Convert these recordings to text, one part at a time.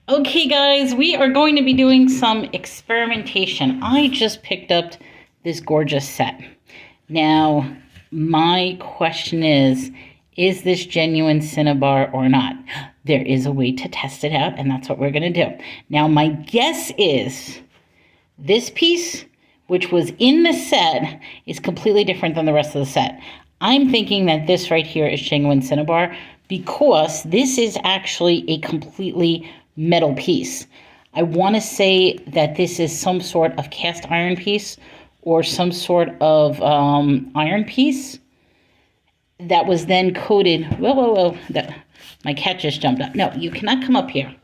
Okay, guys, we are going to be doing some experimentation. I just picked up this gorgeous set. Now, my question is this genuine cinnabar or not? There is a way to test it out, and that's what we're going to do. Now, my guess is this piece, which was in the set, is completely different than the rest of the set. I'm thinking that this right here is genuine cinnabar because this is actually a completely metal piece. I want to say that this is some sort of cast iron piece or some sort of iron piece that was then coated. Whoa. My cat just jumped up. No, you cannot come up here.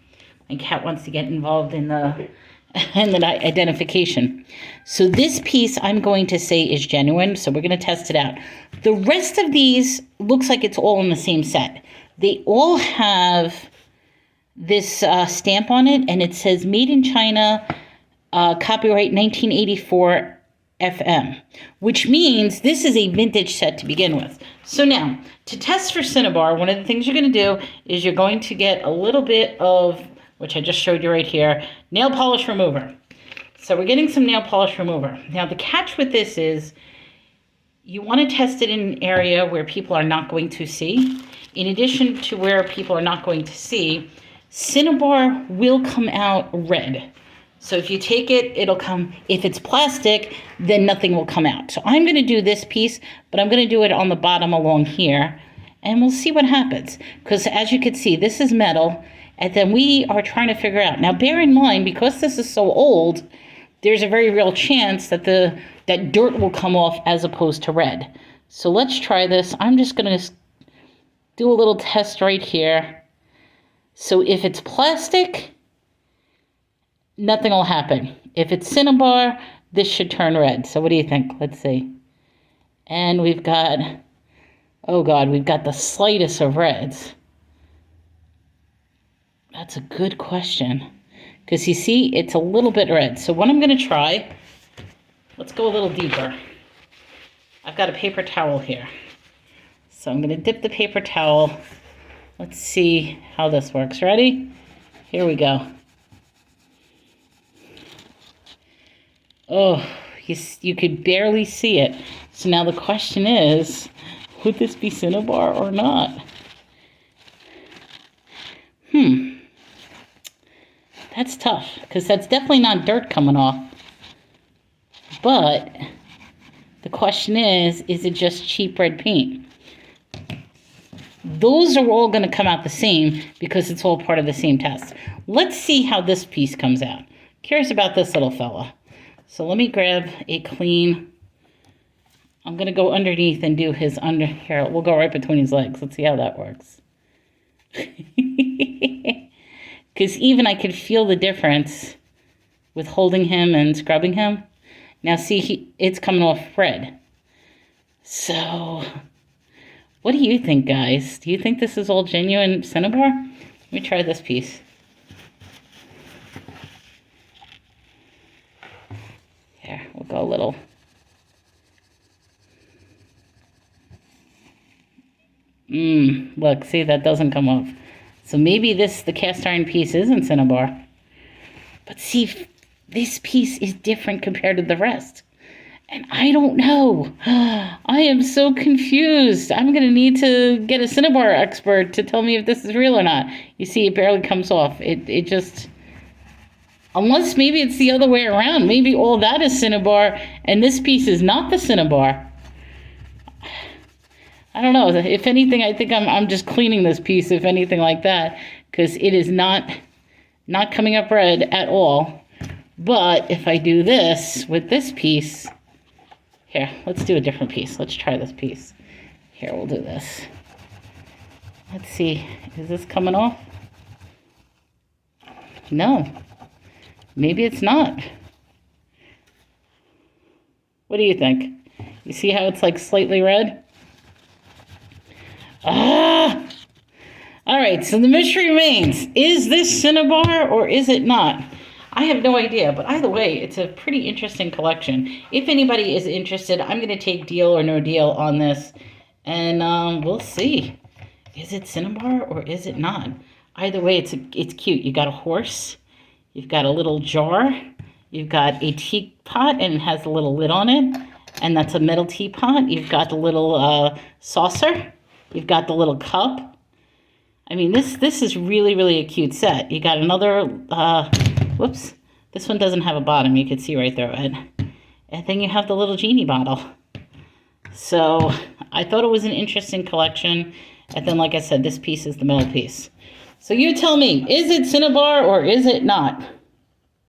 My cat wants to get involved in the identification. So this piece I'm going to say is genuine, so we're going to test it out. The rest of these looks like it's all in the same set. They all have this stamp on it, and it says Made in China, copyright 1984 FM, which means this is a vintage set to begin with. So now, to test for cinnabar, one of the things you're going to do is you're going to get a little bit of, which I just showed you right here, nail polish remover. So we're getting some nail polish remover. Now the catch with this is you want to test it in an area where people are not going to see. In addition to where people are not going to see, cinnabar will come out red. So if you take it, it'll come, if it's plastic, then nothing will come out. So I'm going to do this piece, but I'm going to do it on the bottom along here, and we'll see what happens. Because as you can see, this is metal, and then we are trying to figure out. Now bear in mind, because this is so old, there's a very real chance that that dirt will come off as opposed to red. So let's try this. I'm just going to do a little test right here. So if it's plastic, nothing will happen. If it's cinnabar, this should turn red. So what do you think? Let's see. And we've got, oh God, we've got the slightest of reds. That's a good question. Because you see, it's a little bit red. So what I'm going to try, let's go a little deeper. I've got a paper towel here. So I'm going to dip the paper towel. Let's see how this works. Ready? Here we go. Oh, you could barely see it. So now the question is, would this be cinnabar or not? That's tough, because that's definitely not dirt coming off. But the question is it just cheap red paint? Those are all going to come out the same because it's all part of the same test. Let's see how this piece comes out. Curious about this little fella. So let me grab a clean, I'm going to go underneath and do his under here. We'll go right between his legs. Let's see how that works. Because even I could feel the difference with holding him and scrubbing him. Now see, it's coming off red. So what do you think, guys? Do you think this is all genuine cinnabar? Let me try this piece. Here, we'll go a little. Look, see, that doesn't come off. So maybe the cast iron piece isn't cinnabar. But see, this piece is different compared to the rest. And I don't know. I am so confused. I'm going to need to get a cinnabar expert to tell me if this is real or not. You see, it barely comes off. It just, unless maybe it's the other way around. Maybe all that is cinnabar and this piece is not the cinnabar. I don't know. If anything, I think I'm just cleaning this piece, if anything like that, because it is not coming up red at all. But if I do this with this piece, here, let's do a different piece. Let's try this piece. Here, we'll do this. Let's see. Is this coming off? No. Maybe it's not. What do you think? You see how it's like slightly red? All right, so the mystery remains. Is this cinnabar or is it not? I have no idea, but either way, it's a pretty interesting collection. If anybody is interested, I'm going to take deal or no deal on this, and we'll see. Is it cinnabar or is it not? either way, it's cute. You got a horse. You've got a little jar. You've got a teapot, and it has a little lid on it. And that's a metal teapot. You've got the little saucer. You've got the little cup. I mean, this is really, really a cute set. You got another, whoops. This one doesn't have a bottom. You can see right through it. And then you have the little genie bottle. So I thought it was an interesting collection. And then, like I said, this piece is the middle piece. So you tell me, is it cinnabar or is it not?